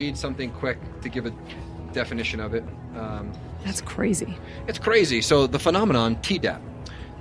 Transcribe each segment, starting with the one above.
read something quick to give a definition of it. That's crazy. It's crazy. So the phenomenon, TDAP,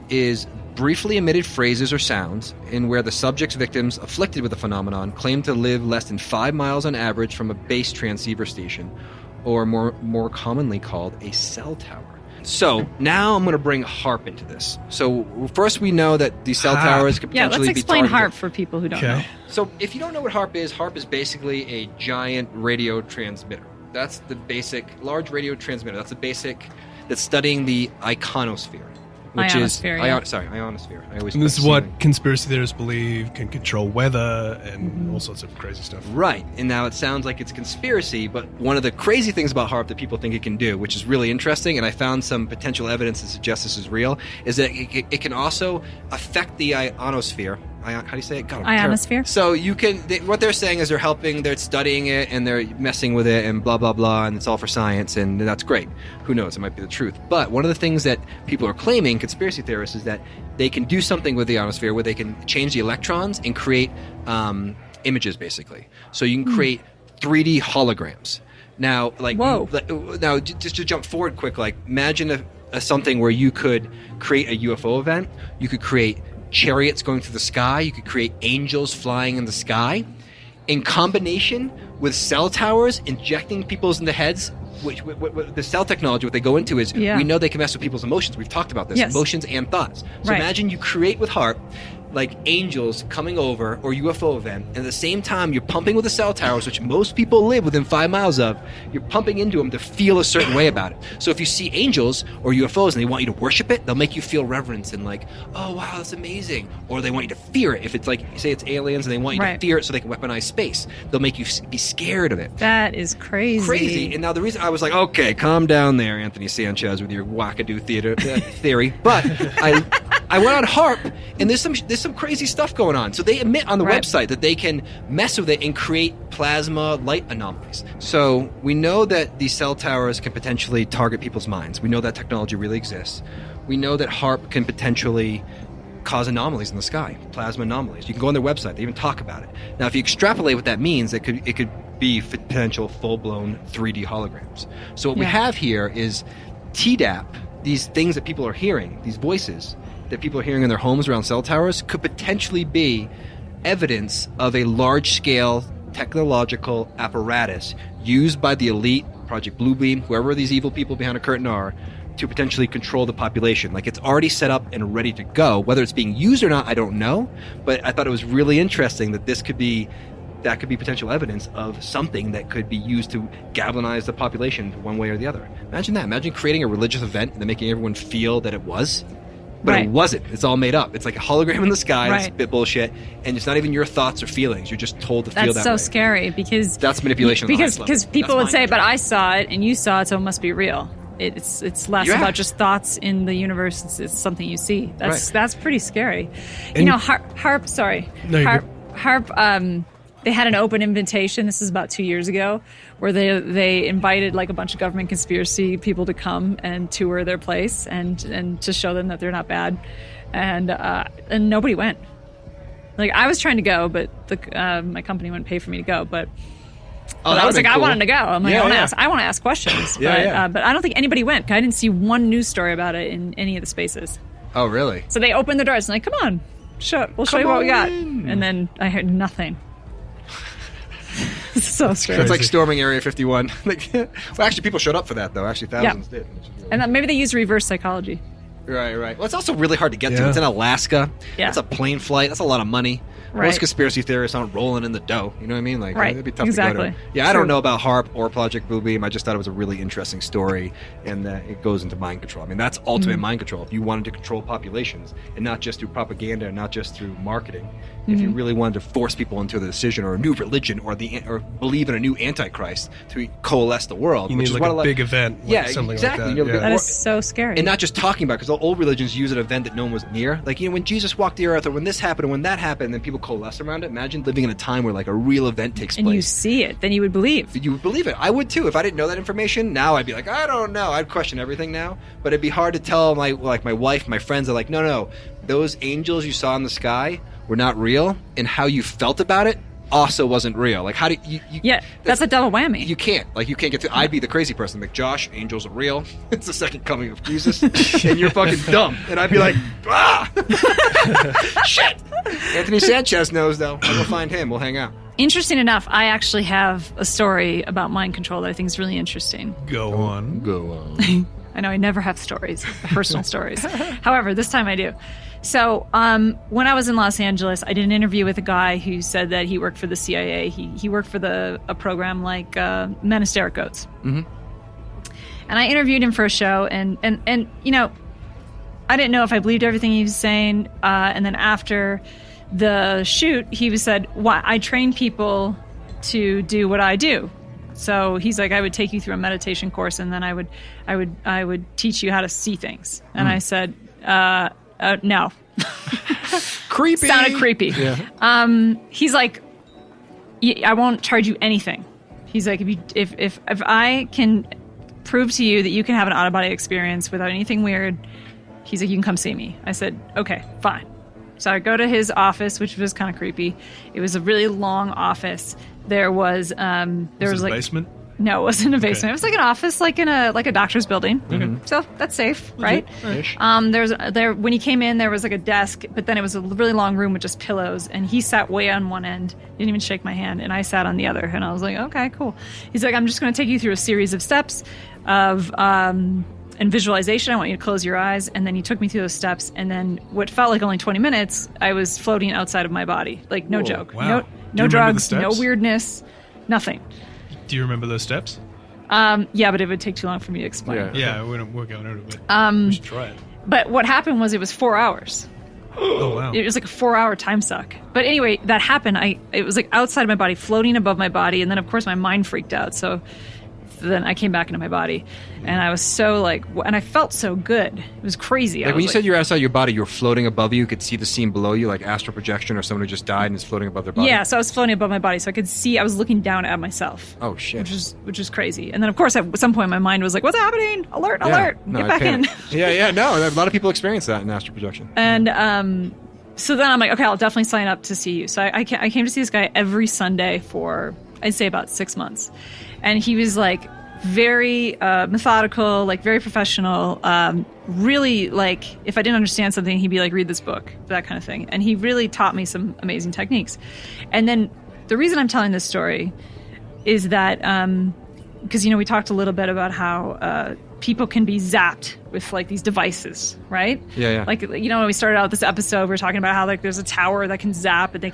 is briefly emitted phrases or sounds in where the subject's victims afflicted with the phenomenon claim to live less than 5 miles on average from a base transceiver station, or more commonly called a cell tower. So now I'm going to bring HAARP into this. So first we know that these cell towers could potentially let's be explain targeted. HAARP for people who don't know. So if you don't know what HAARP is basically a giant radio transmitter. That's the basic, large radio transmitter. That's the basic, that's studying the ionosphere. Which ionosphere, is, ionosphere. I always and this is what conspiracy theorists believe can control weather and all sorts of crazy stuff. Right. And now it sounds like it's conspiracy, but one of the crazy things about HAARP that people think it can do, which is really interesting, and I found some potential evidence that suggests this is real, is that it can also affect the ionosphere. How do you say it? God, ionosphere. So you can. What they're saying is they're studying it and they're messing with it and blah blah blah, and it's all for science, and that's great. Who knows? It might be the truth. But one of the things that people are claiming, conspiracy theorists, is that they can do something with the ionosphere where they can change the electrons and create images, basically. So you can create 3D holograms. Now, now just to jump forward quick, like imagine something where you could create a UFO event. You could create chariots going through the sky. You could create angels flying in the sky. In combination with cell towers injecting people's in the heads, which the cell technology, what they go into is we know they can mess with people's emotions. We've talked about this, emotions and thoughts. So imagine you create with HAARP like angels coming over or UFO event, and at the same time you're pumping with the cell towers, which most people live within 5 miles of. You're pumping into them to feel a certain way about it. So if you see angels or UFOs and they want you to worship it, they'll make you feel reverence and like, oh wow, that's amazing. Or they want you to fear it. If it's like, say it's aliens and they want you to fear it so they can weaponize space, they'll make you be scared of it. That is crazy. And now the reason I was like, okay, calm down there, Anthony Sanchez, with your wackadoo theory. But I went on HAARP, and there's some crazy stuff going on. So they admit on the website that they can mess with it and create plasma light anomalies. So we know that these cell towers can potentially target people's minds. We know that technology really exists. We know that HAARP can potentially cause anomalies in the sky, plasma anomalies. You can go on their website. They even talk about it. Now, if you extrapolate what that means, it could be potential full-blown 3D holograms. So what we have here is TDAP, these things that people are hearing, these voices that people are hearing in their homes around cell towers, could potentially be evidence of a large-scale technological apparatus used by the elite, Project Bluebeam, whoever these evil people behind a curtain are, to potentially control the population. Like, it's already set up and ready to go. Whether it's being used or not, I don't know. But I thought it was really interesting that could be potential evidence of something that could be used to galvanize the population one way or the other. Imagine that. Imagine creating a religious event and then making everyone feel that it was. But it wasn't. It's all made up. It's like a hologram in the sky. It's bit bullshit. And it's not even your thoughts or feelings. You're just told to feel that way. That's so scary because... That's manipulation. Because people would say, but I saw it and you saw it, so it must be real. It's less about just thoughts in the universe. It's something you see. That's pretty scary. And HAARP, sorry. No, HAARP, they had an open invitation, this is about 2 years ago, where they invited like a bunch of government conspiracy people to come and tour their place and to show them that they're not bad. And nobody went. Like, I was trying to go, but my company wouldn't pay for me to go. But I was like, cool. I wanted to go. I'm like, I want to ask questions. But I don't think anybody went. I didn't see one news story about it in any of the spaces. Oh, really? So they opened the doors and like, come on, we'll show you what we got. And then I heard nothing. So strange. It's like storming Area 51. Well, actually, people showed up for that, though. Actually, thousands did. And then maybe they used reverse psychology. Right. Well, it's also really hard to get to. It's in Alaska. Yeah. It's a plane flight. That's a lot of money. Right. Most conspiracy theorists aren't rolling in the dough. You know what I mean? Like, it'd be tough to go to. Yeah, I don't know about HAARP or Project Bluebeam. I just thought it was a really interesting story, and it goes into mind control. I mean, that's ultimate mind control. If you wanted to control populations, and not just through propaganda, and not just through marketing, if you really wanted to force people into the decision or a new religion or believe in a new antichrist to coalesce the world, you need like a big event, something exactly. like that. That is so scary. And not just talking about, because the old religions use an event that no one was near. Like, when Jesus walked the earth, or when this happened, or when that happened, then people coalesce around it. Imagine living in a time where like a real event takes place. And you see it, then you would believe. You would believe it. I would too. If I didn't know that information, now I'd be like, I don't know. I'd question everything now. But it'd be hard to tell my wife, my friends are like, no, those angels you saw in the sky were not real, and how you felt about it also wasn't real. Like, how do you Yeah, that's a double whammy. You can't get to. I'd be the crazy person, like, Josh, angels are real. It's the second coming of Jesus, and you're fucking dumb. And I'd be like, shit. Anthony Sanchez knows, though. I'll go find him. We'll hang out. Interesting enough, I actually have a story about mind control that I think is really interesting. Go on. I know I never have stories, personal stories. However, this time I do. So when I was in Los Angeles, I did an interview with a guy who said that he worked for the CIA. He worked for a program like Men Hysteric Goats. Mm-hmm. And I interviewed him for a show, and you know, I didn't know if I believed everything he was saying. And then after the shoot, he said, "Why I train people to do what I do." So he's like, I would take you through a meditation course, and then I would teach you how to see things. And I said, no. Creepy. Sounded creepy. Yeah. He's like, I won't charge you anything. He's like, if I can prove to you that you can have an out-of-body experience without anything weird, he's like, you can come see me. I said, okay, fine. So I go to his office, which was kind of creepy. It was a really long office. There was like a basement? No, it wasn't a basement. Okay. It was like an office, like in a doctor's building. Mm-hmm. So that's safe, right? Ish. There when he came in, there was like a desk, but then it was a really long room with just pillows. And he sat way on one end, didn't even shake my hand, and I sat on the other. And I was like, okay, cool. He's like, I'm just going to take you through a series of steps of and visualization. I want you to close your eyes. And then he took me through those steps. And then what felt like only 20 minutes, I was floating outside of my body. Like, no joke. Wow. No drugs, no weirdness, nothing. Do you remember those steps? Yeah, but it would take too long for me to explain. Yeah, we're going over it, but we should try it. But what happened was it was 4 hours. Oh, wow. It was like a 4-hour time suck. But anyway, that happened. It was like outside of my body, floating above my body. And then, of course, my mind freaked out. So then I came back into my body. And I was so like, and I felt so good. It was crazy. Like when you said you're outside your body, you were floating above you. You could see the scene below you, like astral projection or someone who just died and is floating above their body. Yeah, so I was floating above my body. So I could see, I was looking down at myself. Oh, shit. Which is crazy. And then, of course, at some point, my mind was like, what's happening? Alert, No, get back in. No, a lot of people experience that in astral projection. And so then I'm like, okay, I'll definitely sign up to see you. So I came to see this guy every Sunday for, I'd say, about 6 months. And he was like very methodical, like very professional, really like if I didn't understand something, he'd be like, read this book, that kind of thing. And he really taught me some amazing techniques. And then the reason I'm telling this story is that because, you know, we talked a little bit about how people can be zapped with like these devices, right? Yeah. Like, you know, when we started out this episode, we were talking about how like there's a tower that can zap, and they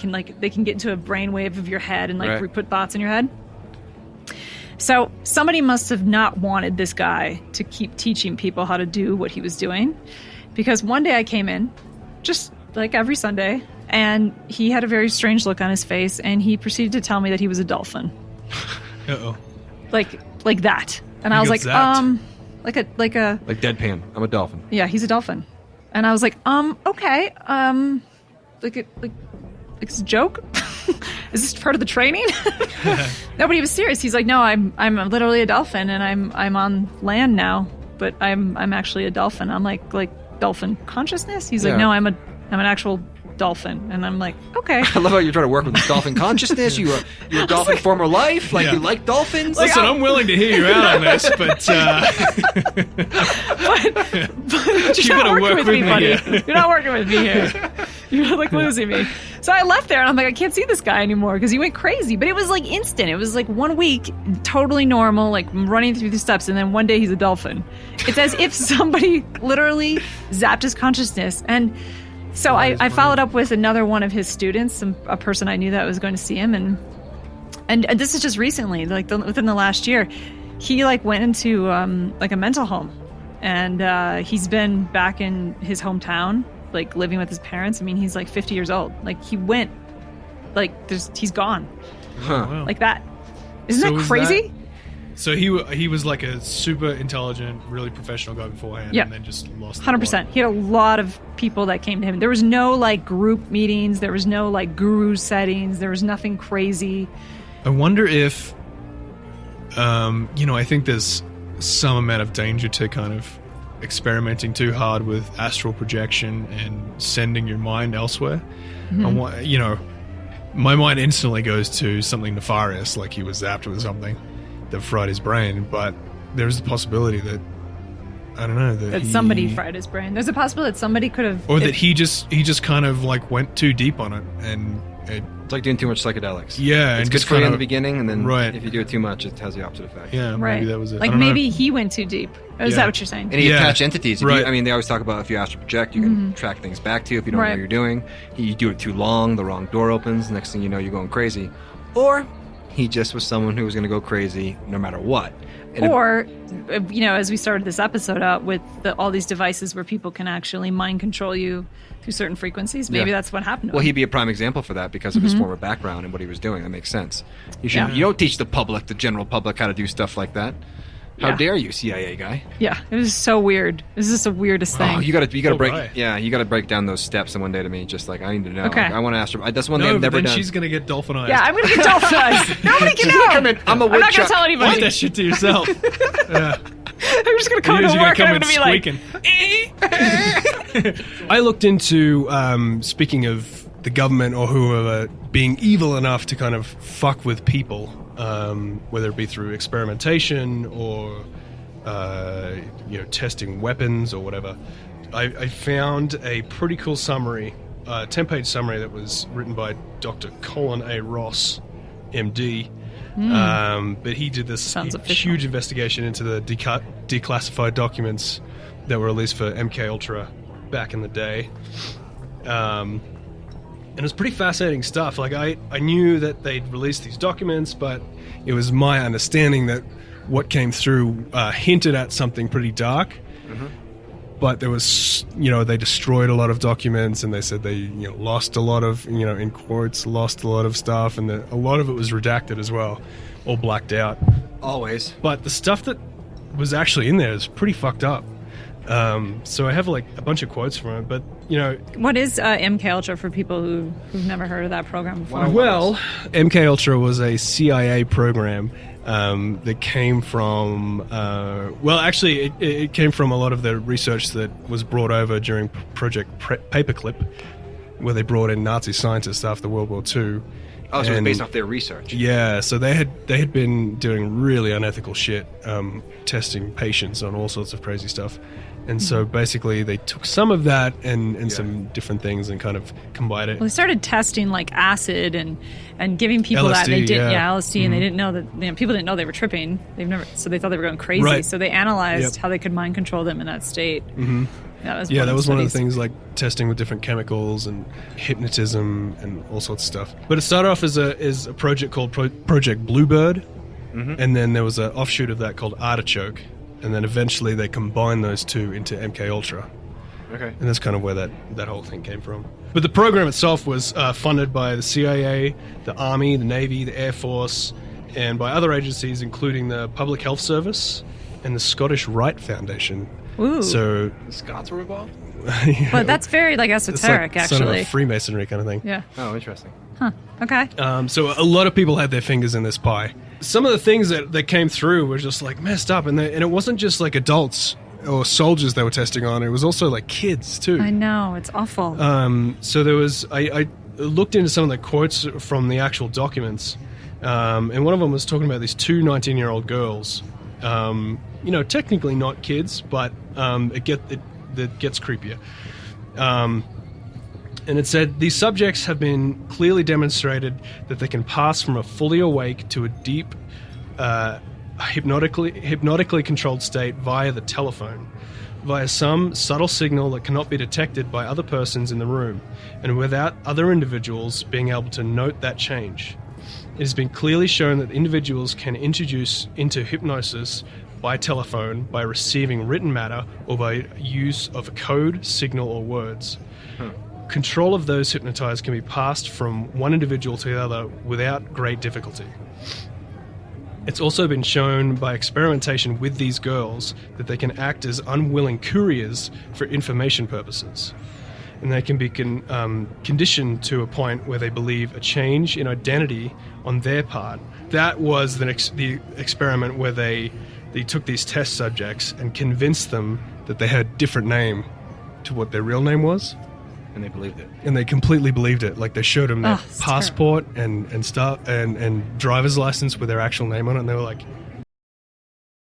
can get into a brainwave of your head and like put thoughts in your head. So somebody must have not wanted this guy to keep teaching people how to do what he was doing, because one day I came in, just like every Sunday, and he had a very strange look on his face, and he proceeded to tell me that he was a dolphin. Uh-oh. Like that. And I was like, zapped. like deadpan. I'm a dolphin. yeah, he's a dolphin. And I was like, okay, like it's a joke? Is this part of the training? No, but he was serious. He's like, no, I'm literally a dolphin, and I'm on land now, but I'm actually a dolphin. I'm like dolphin consciousness. He's like, no, I'm an actual dolphin. And I'm like, okay. I love how you're trying to work with dolphin consciousness. You're a dolphin former life. Like, you like dolphins. Listen, I'm willing to hear you out on this, but you're gotta not work working with with me, me buddy. here. You're not working with me here. You're like losing me. So I left there, and I'm like, I can't see this guy anymore because he went crazy. But it was like instant. It was like 1 week, totally normal, like running through the steps, and then one day he's a dolphin. It's as if somebody literally zapped his consciousness. And so I followed up with another one of his students, a person I knew that was going to see him, and this is just recently, like within the last year, he like went into like a mental home, and he's been back in his hometown, like living with his parents. I mean, he's like 50 years old. Like he went, like he's gone, Wow. like that. Isn't that crazy? So he was like a super intelligent, really professional guy beforehand, and then just lost the 100%. plot. He had a lot of people that came to him. There was no like group meetings. There was no like guru settings. There was nothing crazy. I wonder if, I think there's some amount of danger to kind of experimenting too hard with astral projection and sending your mind elsewhere. Mm-hmm. my mind instantly goes to something nefarious, like he was zapped with something that fried his brain. But there's the possibility that, I don't know, that somebody fried his brain. There's a possibility that somebody could have, or that he just kind of like went too deep on it, and it's like doing too much psychedelics. Yeah, it's and good just for you kind in the of, beginning, and then right. if you do it too much, it has the opposite effect. Yeah, right. maybe that was it. Like I don't know. maybe he went too deep. Is that what you're saying? And he Yeah. attached entities. If Right. you, I mean, they always talk about if you astral project, you can track things back to you if you don't know what you're doing. You do it too long, the wrong door opens. Next thing you know, you're going crazy. Or he just was someone who was going to go crazy no matter what. And or, you know, as we started this episode out with all these devices where people can actually mind control you through certain frequencies, maybe that's what happened to him. Well, he'd be a prime example for that because of his former background and what he was doing. That makes sense. You should. You don't teach the public, the general public, how to do stuff like that. How dare you, CIA guy? Yeah, it was so weird. This is the weirdest thing. Oh, you gotta break. right. Yeah, you gotta break down those steps. And one day to me, just like I need to know. Okay. Like, I want to ask her. That's one No, thing I've but never then done. she's gonna get dolphinized. Yeah, I'm going to get dolphinized. Nobody can know. Come in. I'm a I'm not going woodchuck. to tell Keep anybody. that shit to yourself. Yeah. I'm just going to come You're to gonna work come and I'm in going to be like, squeaking. I looked into, speaking of the government or whoever being evil enough to kind of fuck with people, whether it be through experimentation or testing weapons or whatever. I found a pretty cool summary, 10-page summary that was written by Dr. Colin A. Ross, MD. But he did this huge investigation into the declassified documents that were released for MKUltra back in the day. And it was pretty fascinating stuff. Like I knew that they'd released these documents, but it was my understanding that what came through hinted at something pretty dark. But there was, they destroyed a lot of documents, and they said they, lost a lot of, in quotes, lost a lot of stuff, and a lot of it was redacted as well, or blacked out. Always. But the stuff that was actually in there is pretty fucked up. So I have like a bunch of quotes from it, but what is MKUltra for people who've never heard of that program before? Well, MKUltra was a CIA program that came from it came from a lot of the research that was brought over during Project Paperclip, where they brought in Nazi scientists after World War II. Oh, so it was based off their research. Yeah, so they had been doing really unethical shit, testing patients on all sorts of crazy stuff. And so basically they took some of that and some different things and kind of combined it. Well, they started testing like acid and giving people LSD, that they didn't LSD, and they didn't know that people didn't know they were tripping. So they thought they were going crazy. Right. So they analyzed how they could mind control them in that state. That was one of the things, like testing with different chemicals and hypnotism and all sorts of stuff. But it started off as a project called Project Bluebird, and then there was an offshoot of that called Artichoke, and then eventually they combined those two into MKUltra. Okay. And that's kind of where that whole thing came from. But the program itself was funded by the CIA, the Army, the Navy, the Air Force, and by other agencies, including the Public Health Service and the Scottish Rite Foundation. Ooh. So The Scots were involved? But that's very esoteric, it's like actually. sort of a Freemasonry kind of thing. Yeah. Oh, interesting. Okay. So a lot of people had their fingers in this pie. Some of the things that came through were just like messed up, and it wasn't just like adults or soldiers they were testing on. It was also like kids too. I know, it's awful. So there was I looked into some of the quotes from the actual documents, and one of them was talking about these two 19-year-old girls. Technically not kids, but it gets creepier. And it said, these subjects have been clearly demonstrated that they can pass from a fully awake to a deep, hypnotically controlled state via the telephone, via some subtle signal that cannot be detected by other persons in the room, and without other individuals being able to note that change. It has been clearly shown that individuals can introduce into hypnosis by telephone by receiving written matter or by use of a code, signal, or words. Control of those hypnotized can be passed from one individual to the other without great difficulty. It's also been shown by experimentation with these girls that they can act as unwilling couriers for information purposes. And they can be conditioned to a point where they believe a change in identity on their part. That was the experiment where they took these test subjects and convinced them that they had a different name to what their real name was. And they believed it. And they completely believed it. Like, they showed them their it's passport and stuff and driver's license with their actual name on it, and they were like,